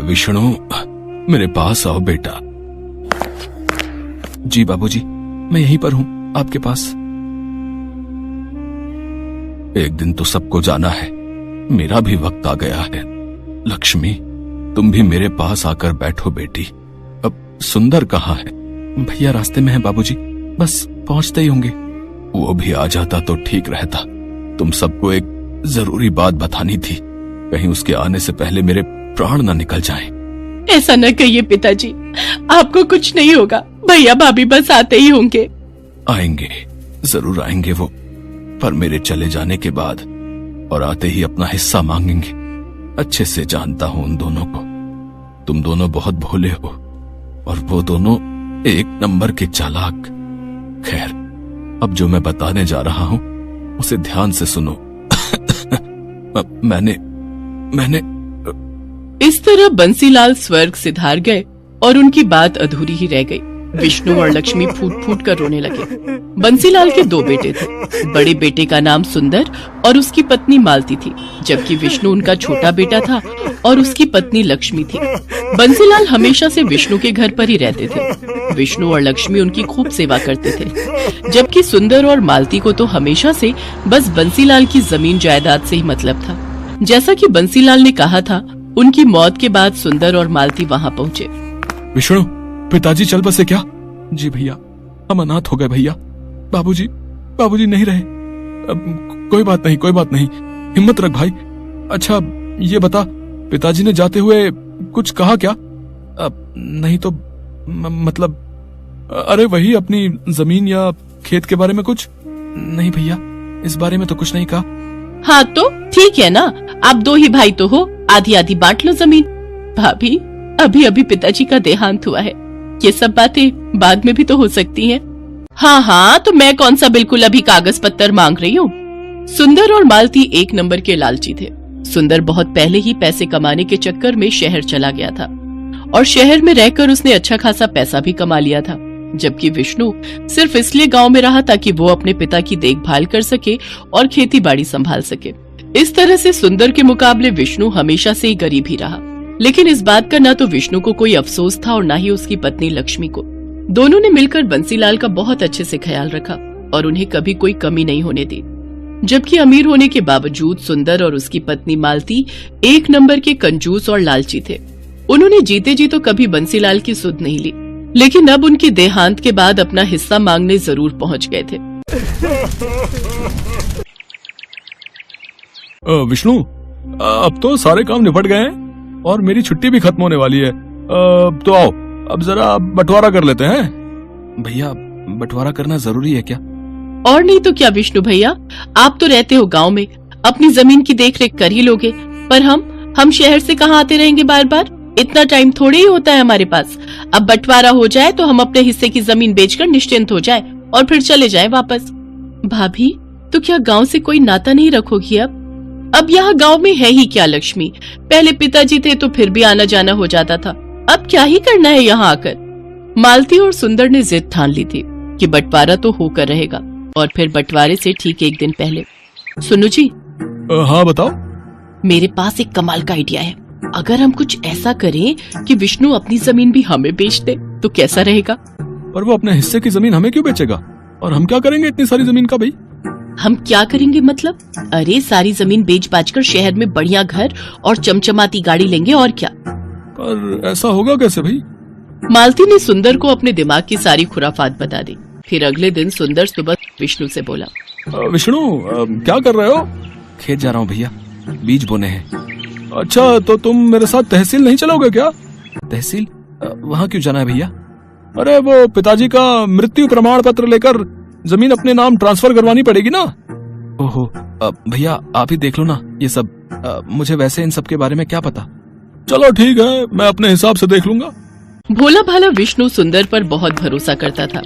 विष्णु, मेरे पास आओ बेटा। जी बाबूजी, मैं यहीं पर हूं, आपके पास। एक दिन तो सबको जाना है, मेरा भी वक्त आ गया है। लक्ष्मी, तुम भी मेरे पास आकर बैठो बेटी। अब सुंदर कहाँ है? भैया रास्ते में है बाबूजी, बस पहुंचते ही होंगे। वो भी आ जाता तो ठीक रहता। तुम सबको एक जरूरी बात बतानी थी, कहीं उसके आने से पहले मेरे प्राण न निकल जाएं। ऐसा न कहिए पिताजी, आपको कुछ नहीं होगा। भैया भाभी बस आते ही होंगे। आएंगे, जरूर आएंगे वो, पर मेरे चले जाने के बाद और आते ही अपना हिस्सा मांगेंगे। अच्छे से जानता हूं उन दोनों को। तुम दोनों बहुत भोले हो और वो दोनों एक नंबर के चालाक। खैर, अब जो मैं बताने जा रहा हूं उसे ध्यान से सुनो। मैंने इस तरह बंसीलाल स्वर्ग सिधार गए और उनकी बात अधूरी ही रह गई। विष्णु और लक्ष्मी फूट फूट कर रोने लगे। बंसीलाल के दो बेटे थे। बड़े बेटे का नाम सुंदर और उसकी पत्नी मालती थी, जबकि विष्णु उनका छोटा बेटा था और उसकी पत्नी लक्ष्मी थी। बंसीलाल हमेशा से विष्णु के घर पर ही रहते थे। विष्णु और लक्ष्मी उनकी खूब सेवा करते थे, जबकि सुंदर और मालती को तो हमेशा से बस बंसीलाल की जमीन जायदाद से ही मतलब था। जैसा कि बंसीलाल ने कहा था, उनकी मौत के बाद सुंदर और मालती वहाँ पहुँचे। विष्णु, पिताजी चल बसे क्या? जी भैया, हम अनाथ हो गए भैया। बाबूजी नहीं रहे। कोई बात नहीं, हिम्मत रख भाई। अच्छा ये बता, पिताजी ने जाते हुए कुछ कहा क्या? नहीं तो मतलब, अरे वही अपनी जमीन या खेत के बारे में कुछ? नहीं भैया, इस बारे में तो कुछ नहीं कहा। हाँ तो ठीक है ना, आप दो ही भाई तो हो, आधी आधी बांट लो जमीन। भाभी, अभी अभी पिताजी का देहांत हुआ है, ये सब बातें बाद में भी तो हो सकती हैं। हाँ, तो मैं कौन सा बिल्कुल अभी कागज पत्तर मांग रही हूँ। सुंदर और मालती एक नंबर के लालची थे। सुंदर बहुत पहले ही पैसे कमाने के चक्कर में शहर चला गया था और शहर में रहकर उसने अच्छा खासा पैसा भी कमा लिया था, जबकि विष्णु सिर्फ इसलिए गांव में रहा ताकि वो अपने पिता की देखभाल कर सके और खेती बाड़ी संभाल सके। इस तरह से सुंदर के मुकाबले विष्णु हमेशा से ही गरीब ही रहा। लेकिन इस बात का न तो विष्णु को कोई अफसोस था और न ही उसकी पत्नी लक्ष्मी को। दोनों ने मिलकर बंसीलाल का बहुत अच्छे से ख्याल रखा और उन्हें कभी कोई कमी नहीं होने दी। जबकि अमीर होने के बावजूद सुंदर और उसकी पत्नी मालती एक नंबर के कंजूस और लालची थे। उन्होंने जीते जी तो कभी बंसीलाल की सुध नहीं ली, लेकिन अब उनके देहांत के बाद अपना हिस्सा मांगने जरूर पहुंच गए थे। विष्णु, अब तो सारे काम निपट गए हैं और मेरी छुट्टी भी खत्म होने वाली है। तो आओ, अब जरा बंटवारा कर लेते हैं। भैया, बंटवारा करना जरूरी है क्या? और नहीं तो क्या विष्णु भैया, आप तो रहते हो गांव में, अपनी जमीन की देखरेख कर ही लोगे, पर हम शहर से कहाँ आते रहेंगे बार बार? इतना टाइम थोड़ी ही होता है हमारे पास। अब बंटवारा हो जाए तो हम अपने हिस्से की जमीन बेचकर निश्चिंत हो जाए और फिर चले जाए वापस। भाभी, तो क्या गाँव से कोई नाता नहीं रखोगी? अब यहाँ गांव में है ही क्या लक्ष्मी? पहले पिताजी थे तो फिर भी आना जाना हो जाता था, अब क्या ही करना है यहाँ आकर? मालती और सुंदर ने जिद ठान ली थी कि बंटवारा तो होकर रहेगा। और फिर बंटवारे से ठीक एक दिन पहले, सुनो जी। हाँ बताओ। मेरे पास एक कमाल का आइडिया है। अगर हम कुछ ऐसा करें कि विष्णु अपनी जमीन भी हमें बेच दे तो कैसा रहेगा? पर वो अपने हिस्से की जमीन हमें क्यों बेचेगा? और हम क्या करेंगे इतनी सारी जमीन का भाई? हम क्या करेंगे मतलब? अरे सारी जमीन बेच बाच कर शहर में बढ़िया घर और चमचमाती गाड़ी लेंगे, और क्या। पर ऐसा होगा कैसे भाई? मालती ने सुंदर को अपने दिमाग की सारी खुराफात बता दी। फिर अगले दिन सुंदर सुबह विष्णु से बोला, विष्णु, क्या कर रहे हो? खेत जा रहा हूँ भैया, बीज बोने हैं। अच्छा, तो तुम मेरे साथ तहसील नहीं चलोगे क्या? तहसील? वहाँ क्यों जाना है भैया? अरे वो पिताजी का मृत्यु प्रमाण पत्र लेकर जमीन अपने नाम ट्रांसफर करवानी पड़ेगी ना। ओहो, भैया आप ही देख लो ना ये सब, मुझे वैसे इन सब के बारे में क्या पता। चलो ठीक है, मैं अपने हिसाब से देख लूंगा। भोला भाला विष्णु सुंदर पर बहुत भरोसा करता था।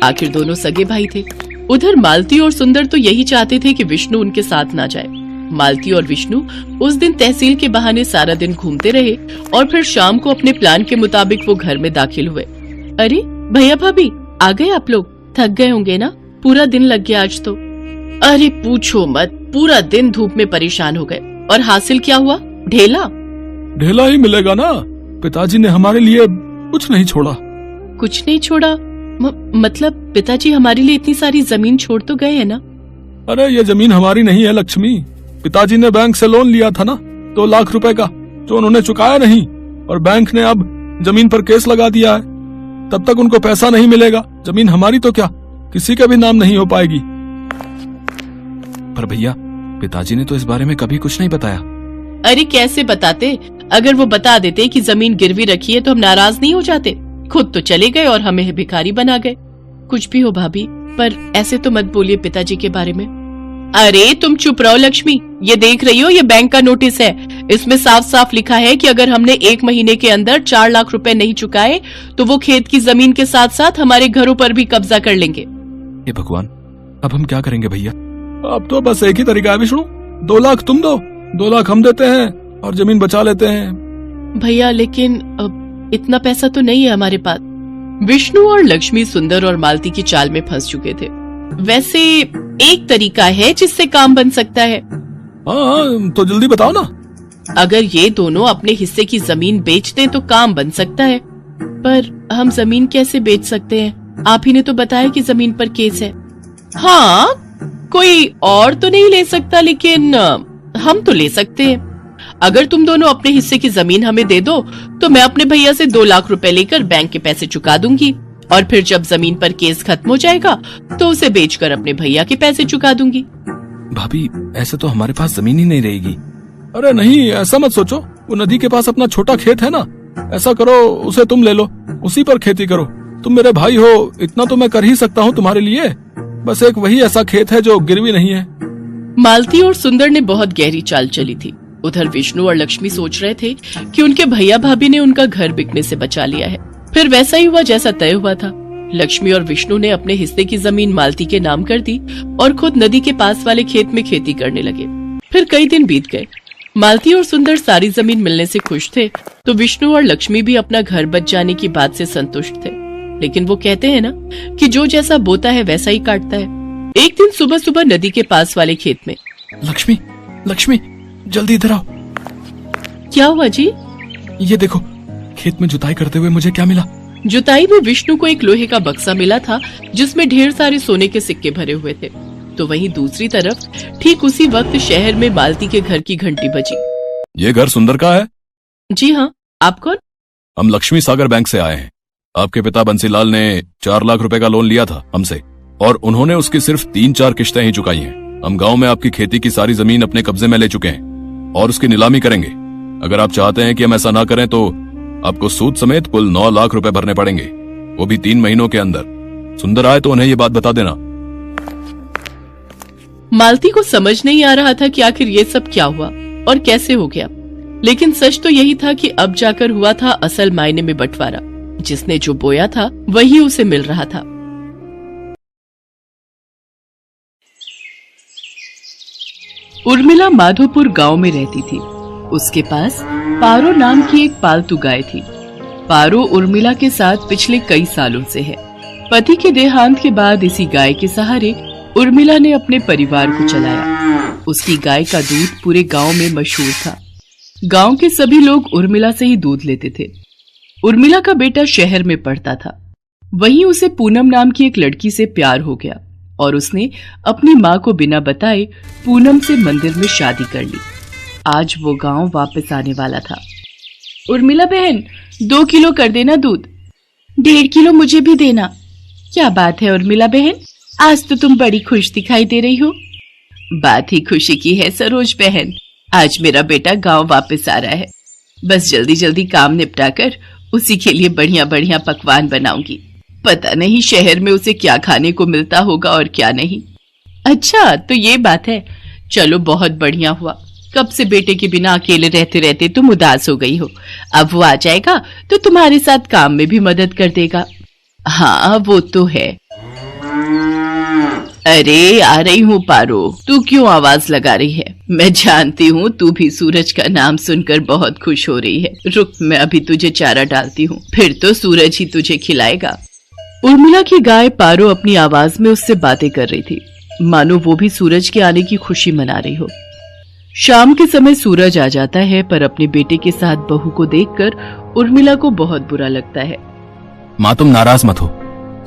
आखिर दोनों सगे भाई थे। उधर मालती और सुंदर तो यही चाहते थे कि विष्णु उनके साथ ना जाए। मालती और विष्णु उस दिन तहसील के बहाने सारा दिन घूमते रहे और फिर शाम को अपने प्लान के मुताबिक वो घर में दाखिल हुए। अरे भैया भाभी, आ गए आप लोग? थक गए होंगे ना, पूरा दिन लग गया आज तो। अरे पूछो मत, पूरा दिन धूप में परेशान हो गए। और हासिल क्या हुआ? ढेला। ढेला ही मिलेगा ना। पिताजी ने हमारे लिए कुछ नहीं छोड़ा। कुछ नहीं छोड़ा? मतलब पिताजी हमारे लिए इतनी सारी जमीन छोड़ तो गए हैं ना? अरे ये जमीन हमारी नहीं है लक्ष्मी। पिताजी ने बैंक से लोन लिया था ना 2 लाख रुपए का, जो उन्होंने चुकाया नहीं, और बैंक ने अब जमीन पर केस लगा दिया है। तब तक उनको पैसा नहीं मिलेगा। जमीन हमारी तो क्या, किसी के भी नाम नहीं हो पाएगी। पर भैया, पिताजी ने तो इस बारे में कभी कुछ नहीं बताया। अरे कैसे बताते? अगर वो बता देते कि जमीन गिरवी रखी है तो हम नाराज नहीं हो जाते? खुद तो चले गए और हमें भिखारी बना गए। कुछ भी हो भाभी, पर ऐसे तो मत बोलिए पिताजी के बारे में। अरे तुम चुप रहो लक्ष्मी। ये देख रही हो, ये बैंक का नोटिस है। इसमें साफ साफ लिखा है कि अगर हमने 1 महीने के अंदर 4 लाख रुपए नहीं चुकाए तो वो खेत की जमीन के साथ साथ हमारे घरों पर भी कब्जा कर लेंगे। हे भगवान, अब हम क्या करेंगे भैया? अब तो बस एक ही तरीका है विष्णु, 2 लाख तुम दो, 2 लाख हम देते हैं और जमीन बचा लेते हैं। भैया लेकिन इतना पैसा तो नहीं है हमारे पास। विष्णु और लक्ष्मी सुंदर और मालती की चाल में फंस चुके थे। वैसे एक तरीका है जिससे काम बन सकता है। हाँ, तो जल्दी बताओ ना। अगर ये दोनों अपने हिस्से की जमीन बेच दें तो काम बन सकता है। पर हम जमीन कैसे बेच सकते हैं? आप ही ने तो बताया कि जमीन पर केस है। हाँ, कोई और तो नहीं ले सकता, लेकिन हम तो ले सकते हैं। अगर तुम दोनों अपने हिस्से की जमीन हमें दे दो तो मैं अपने भैया से 2 लाख रुपए लेकर बैंक के पैसे चुका दूंगी, और फिर जब जमीन पर केस खत्म हो जाएगा तो उसे बेचकर अपने भैया के पैसे चुका दूंगी। भाभी, ऐसे तो हमारे पास जमीन ही नहीं रहेगी। अरे नहीं, ऐसा मत सोचो। वो नदी के पास अपना छोटा खेत है ना, ऐसा करो उसे तुम ले लो, उसी पर खेती करो। तुम मेरे भाई हो, इतना तो मैं कर ही सकता हूँ तुम्हारे लिए। बस एक वही ऐसा खेत है जो गिरवी नहीं है। मालती और सुंदर ने बहुत गहरी चाल चली थी। उधर विष्णु और लक्ष्मी सोच रहे थे कि उनके भैया भाभी ने उनका घर बिकने से बचा लिया है। फिर वैसा ही हुआ जैसा तय हुआ था। लक्ष्मी और विष्णु ने अपने हिस्से की जमीन मालती के नाम कर दी और खुद नदी के पास वाले खेत में खेती करने लगे। फिर कई दिन बीत गए। मालती और सुंदर सारी जमीन मिलने से खुश थे, तो विष्णु और लक्ष्मी भी अपना घर बच जाने की बात से संतुष्ट थे। लेकिन वो कहते हैं ना कि जो जैसा बोता है वैसा ही काटता है। एक दिन सुबह सुबह नदी के पास वाले खेत में, लक्ष्मी, लक्ष्मी, जल्दी इधर आओ। क्या हुआ जी? ये देखो, खेत में जुताई करते हुए मुझे क्या मिला? जुताई में विष्णु को एक लोहे का बक्सा मिला था जिसमें ढेर सारे सोने के सिक्के भरे हुए थे। तो वहीं दूसरी तरफ ठीक उसी वक्त शहर में मालती के घर की घंटी बजी। ये घर सुंदर का है? जी हाँ, आप कौन? हम लक्ष्मी सागर बैंक से आए हैं। आपके पिता बंसीलाल ने 4 लाख रुपए का लोन लिया था हमसे, और उन्होंने उसकी सिर्फ 3-4 किश्तें ही चुकाई हैं। हम गांव में आपकी खेती की सारी जमीन अपने कब्जे में ले चुके हैं और उसकी नीलामी करेंगे। अगर आप चाहते हैं कि हम ऐसा ना करें तो आपको सूद समेत कुल 9 लाख रुपए भरने पड़ेंगे, वो भी 3 महीनों के अंदर। सुंदर आए तो उन्हें ये बात बता देना। मालती को समझ नहीं आ रहा था कि आखिर ये सब क्या हुआ और कैसे हो गया, लेकिन सच तो यही था कि अब जाकर हुआ था असल मायने में बंटवारा। जिसने जो बोया था वही उसे मिल रहा था। उर्मिला माधोपुर गांव में रहती थी। उसके पास पारो नाम की एक पालतू गाय थी। पारो उर्मिला के साथ पिछले कई सालों से है। पति के देहांत के बाद इसी गाय के सहारे उर्मिला ने अपने परिवार को चलाया। उसकी गाय का दूध पूरे गांव में मशहूर था। गांव के सभी लोग उर्मिला से ही दूध लेते थे। उर्मिला का बेटा शहर में पढ़ता था। वहीं उसे पूनम नाम की एक लड़की से प्यार हो गया और उसने अपनी माँ को बिना बताए पूनम से मंदिर में शादी कर ली। आज वो गांव वापस आने वाला था। उर्मिला बहन, 2 किलो कर देना दूध। 1.5 किलो मुझे भी देना। क्या बात है उर्मिला बहन, आज तो तुम बड़ी खुश दिखाई दे रही हो। बात ही खुशी की है सरोज बहन, आज मेरा बेटा गांव वापस आ रहा है। बस जल्दी जल्दी काम निपटा कर उसी के लिए बढ़िया बढ़िया पकवान बनाऊंगी। पता नहीं शहर में उसे क्या खाने को मिलता होगा और क्या नहीं। अच्छा तो ये बात है, चलो बहुत बढ़िया हुआ। कब से बेटे के बिना अकेले रहते रहते तुम उदास हो गई हो। अब वो आ जाएगा तो तुम्हारे साथ काम में भी मदद कर देगा। हाँ वो तो है। अरे आ रही हूँ पारो, तू क्यों आवाज लगा रही है? मैं जानती हूँ तू भी सूरज का नाम सुनकर बहुत खुश हो रही है। रुक, मैं अभी तुझे चारा डालती हूँ, फिर तो सूरज ही तुझे खिलाएगा। उर्मिला की गाय पारो अपनी आवाज में उससे बातें कर रही थी, मानो वो भी सूरज के आने की खुशी मना रही हो। शाम के समय सूरज आ जाता है, पर अपने बेटे के साथ बहू को देखकर उर्मिला को बहुत बुरा लगता है। माँ तुम नाराज मत हो,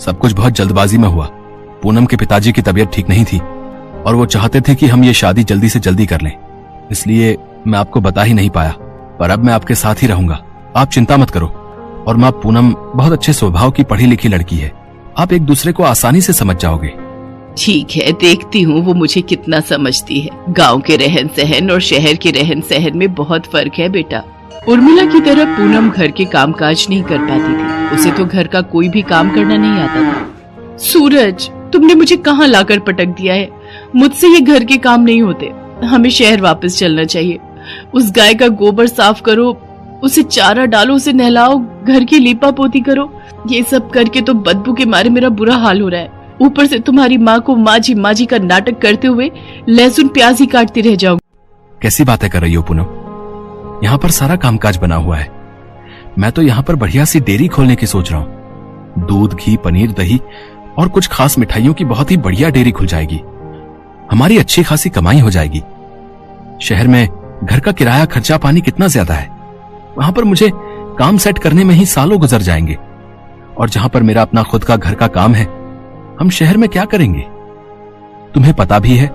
सब कुछ बहुत जल्दबाजी में हुआ। पूनम के पिताजी की तबीयत ठीक नहीं थी और वो चाहते थे कि हम ये शादी जल्दी से जल्दी कर लें, इसलिए मैं आपको बता ही नहीं पाया, पर अब मैं आपके साथ ही रहूंगा। आप चिंता मत करो। और माँ पूनम बहुत अच्छे स्वभाव की पढ़ी लिखी लड़की है, आप एक दूसरे को आसानी से समझ जाओगे। ठीक है, देखती हूँ वो मुझे कितना समझती है। गांव के रहन सहन और शहर के रहन सहन में बहुत फर्क है बेटा। उर्मिला की तरह पूनम घर के कामकाज नहीं कर पाती थी, उसे तो घर का कोई भी काम करना नहीं आता था। सूरज, तुमने मुझे कहाँ लाकर पटक दिया है? मुझसे ये घर के काम नहीं होते, हमें शहर वापस चलना चाहिए। उस गाय का गोबर साफ करो, उसे चारा डालो, उसे नहलाओ, घर की लीपा पोती करो। ये सब करके तो बदबू के मारे मेरा बुरा हाल हो रहा है। ऊपर से तुम्हारी माँ को माजी माजी का नाटक करते हुए लहसुन प्याज ही काटती रह जाऊंगी। कैसी बातें कर रही हो पूनम? यहाँ पर सारा कामकाज बना हुआ है। मैं तो यहाँ पर बढ़िया सी डेयरी खोलने की सोच रहा हूँ। दूध, घी, पनीर, दही और कुछ खास मिठाइयों की बहुत ही बढ़िया डेयरी खुल जाएगी। हमारी अच्छी खासी कमाई हो जाएगी। शहर में घर का किराया, खर्चा पानी कितना ज्यादा है, वहां पर मुझे काम सेट करने में ही सालों गुजर जाएंगे। और जहां पर मेरा अपना खुद का घर का काम है, हम शहर में क्या करेंगे? तुम्हें पता भी है,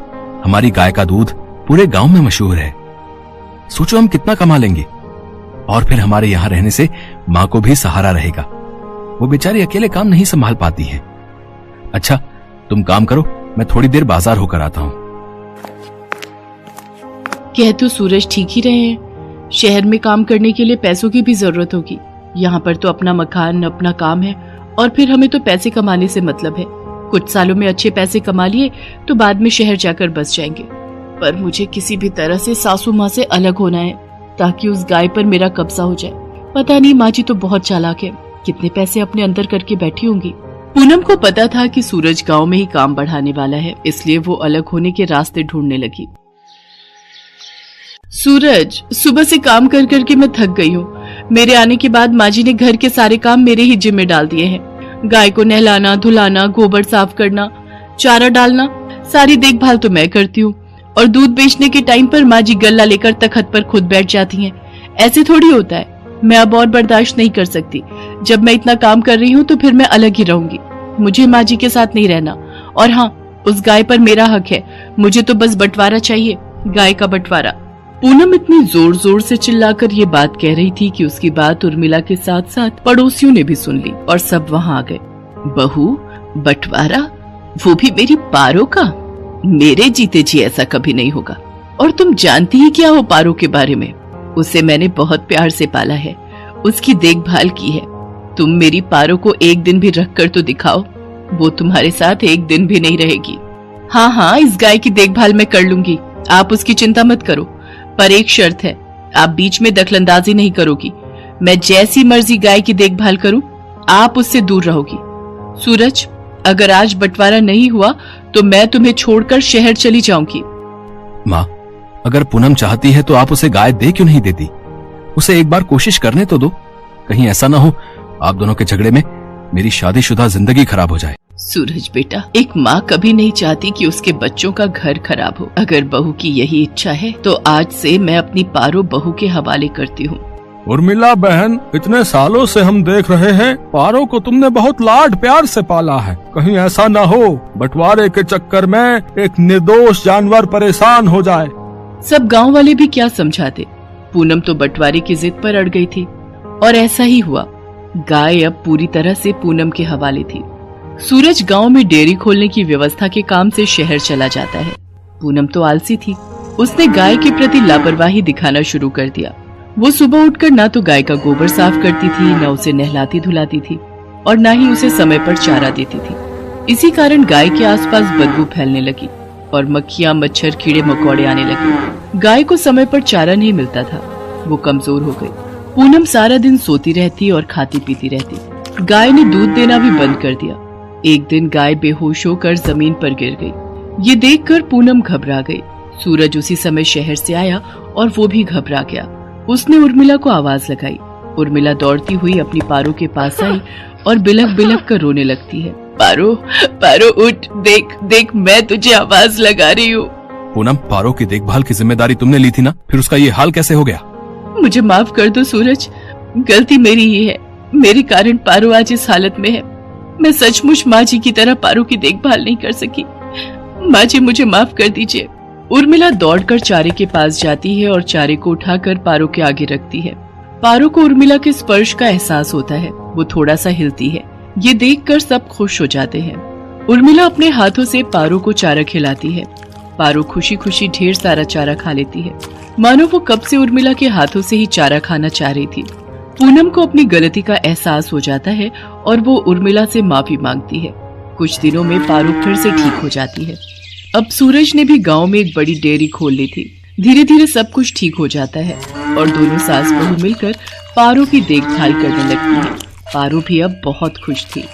हमारी गाय का दूध पूरे गांव में मशहूर है। सोचो हम कितना कमा लेंगे। और फिर हमारे यहां रहने से मां को भी सहारा रहेगा। वो बेचारी अकेले काम नहीं संभाल पाती है। अच्छा तुम काम करो, मैं थोड़ी देर बाजार होकर आता हूं। कह तो सूरज ठीक ही रहे हैं, शहर में काम करने के लिए पैसों की भी जरूरत होगी। यहाँ पर तो अपना मकान, अपना काम है, और फिर हमें तो पैसे कमाने से मतलब है। कुछ सालों में अच्छे पैसे कमा लिए तो बाद में शहर जाकर बस जाएंगे। पर मुझे किसी भी तरह से सासू माँ से अलग होना है, ताकि उस गाय पर मेरा कब्जा हो जाए। पता नहीं, माँ जी तो बहुत चालाक है, कितने पैसे अपने अंदर करके बैठी होंगी। पूनम को पता था कि सूरज गांव में ही काम बढ़ाने वाला है, इसलिए वो अलग होने के रास्ते ढूंढने लगी। सूरज, सुबह से काम कर करके मैं थक गई हूँ। मेरे आने के बाद माँ जी ने घर के सारे काम मेरे ही जिम्मे डाल दिए हैं। गाय को नहलाना, धुलाना, गोबर साफ करना, चारा डालना, सारी देखभाल तो मैं करती हूँ। और दूध बेचने के टाइम पर माँ जी गल्ला लेकर तखत पर खुद बैठ जाती हैं। ऐसे थोड़ी होता है। मैं अब और बर्दाश्त नहीं कर सकती। जब मैं इतना काम कर रही हूँ तो फिर मैं अलग ही रहूंगी। मुझे माँ जी के साथ नहीं रहना। और हाँ, उस गाय पर मेरा हक है, मुझे तो बस बंटवारा चाहिए, गाय का बंटवारा। पूनम इतनी जोर जोर से चिल्लाकर ये बात कह रही थी कि उसकी बात उर्मिला के साथ साथ पड़ोसियों ने भी सुन ली और सब वहाँ आ गए। बहू, बंटवारा? वो भी मेरी पारो का? मेरे जीते जी ऐसा कभी नहीं होगा। और तुम जानती ही क्या हो पारो के बारे में? उसे मैंने बहुत प्यार से पाला है, उसकी देखभाल की है। तुम मेरी पारो को एक दिन भी रख कर तो दिखाओ, वो तुम्हारे साथ एक दिन भी नहीं रहेगी। हाँ हाँ, इस गाय की देखभाल मैं कर लूंगी, आप उसकी चिंता मत करो। पर एक शर्त है, आप बीच में दखलंदाजी नहीं करोगी। मैं जैसी मर्जी गाय की देखभाल करूं, आप उससे दूर रहोगी। सूरज, अगर आज बंटवारा नहीं हुआ तो मैं तुम्हें छोड़कर शहर चली जाऊंगी। माँ, अगर पूनम चाहती है तो आप उसे गाय दे क्यों नहीं देती? उसे एक बार कोशिश करने तो दो। कहीं ऐसा ना हो आप दोनों के झगड़े में मेरी शादीशुदा जिंदगी खराब हो जाए। सूरज बेटा, एक माँ कभी नहीं चाहती कि उसके बच्चों का घर खराब हो। अगर बहू की यही इच्छा है तो आज से मैं अपनी पारो बहू के हवाले करती हूँ। उर्मिला बहन, इतने सालों से हम देख रहे हैं, पारो को तुमने बहुत लाड प्यार से पाला है। कहीं ऐसा न हो बंटवारे के चक्कर में एक निर्दोष जानवर परेशान हो जाए। सब गांव वाले भी क्या समझाते। पूनम तो बंटवारे की जिद पर अड़ गई थी और ऐसा ही हुआ। गाय अब पूरी तरह से पूनम के हवाले थी। सूरज गांव में डेयरी खोलने की व्यवस्था के काम से शहर चला जाता है। पूनम तो आलसी थी, उसने गाय के प्रति लापरवाही दिखाना शुरू कर दिया। वो सुबह उठकर ना तो गाय का गोबर साफ करती थी, न उसे नहलाती धुलाती थी और न ही उसे समय पर चारा देती थी। इसी कारण गाय के आसपास बदबू फैलने लगी और मक्खियां, मच्छर, कीड़े मकोड़े आने लगे। गाय को समय पर चारा नहीं मिलता था, वो कमजोर हो गई। पूनम सारा दिन सोती रहती और खाती पीती रहती। गाय ने दूध देना भी बंद कर दिया। एक दिन गाय बेहोश होकर जमीन पर गिर गई। ये देखकर पूनम घबरा गई। सूरज उसी समय शहर से आया और वो भी घबरा गया। उसने उर्मिला को आवाज लगाई। उर्मिला दौड़ती हुई अपनी पारो के पास आई और बिलख बिलख कर रोने लगती है। पारो, पारो उठ, देख देख, मैं तुझे आवाज लगा रही हूँ। पूनम, पारो की देखभाल की जिम्मेदारी तुमने ली थी ना, फिर उसका ये हाल कैसे हो गया? मुझे माफ कर दो सूरज, गलती मेरी ही है। मेरे कारण पारो आज इस हालत में है। मैं सचमुच माँ जी की तरह पारो की देखभाल नहीं कर सकी। माँ जी मुझे माफ कर दीजिए। उर्मिला दौड़कर चारे के पास जाती है और चारे को उठाकर पारो के आगे रखती है। पारो को उर्मिला के स्पर्श का एहसास होता है। वो थोड़ा सा हिलती है। ये देखकर सब खुश हो जाते हैं। उर्मिला अपने हाथों से पारो को चारा खिलाती है। पारो खुशी खुशी ढेर सारा चारा खा लेती है, मानो वो कब से उर्मिला के हाथों से ही चारा खाना चाह रही थी। पूनम को अपनी गलती का एहसास हो जाता है और वो उर्मिला से माफी मांगती है। कुछ दिनों में पारो फिर से ठीक हो जाती है। अब सूरज ने भी गांव में एक बड़ी डेयरी खोल ली थी। धीरे धीरे सब कुछ ठीक हो जाता है और दोनों सास बहू मिलकर पारो की देखभाल करने लगती है। पारो भी अब बहुत खुश थी।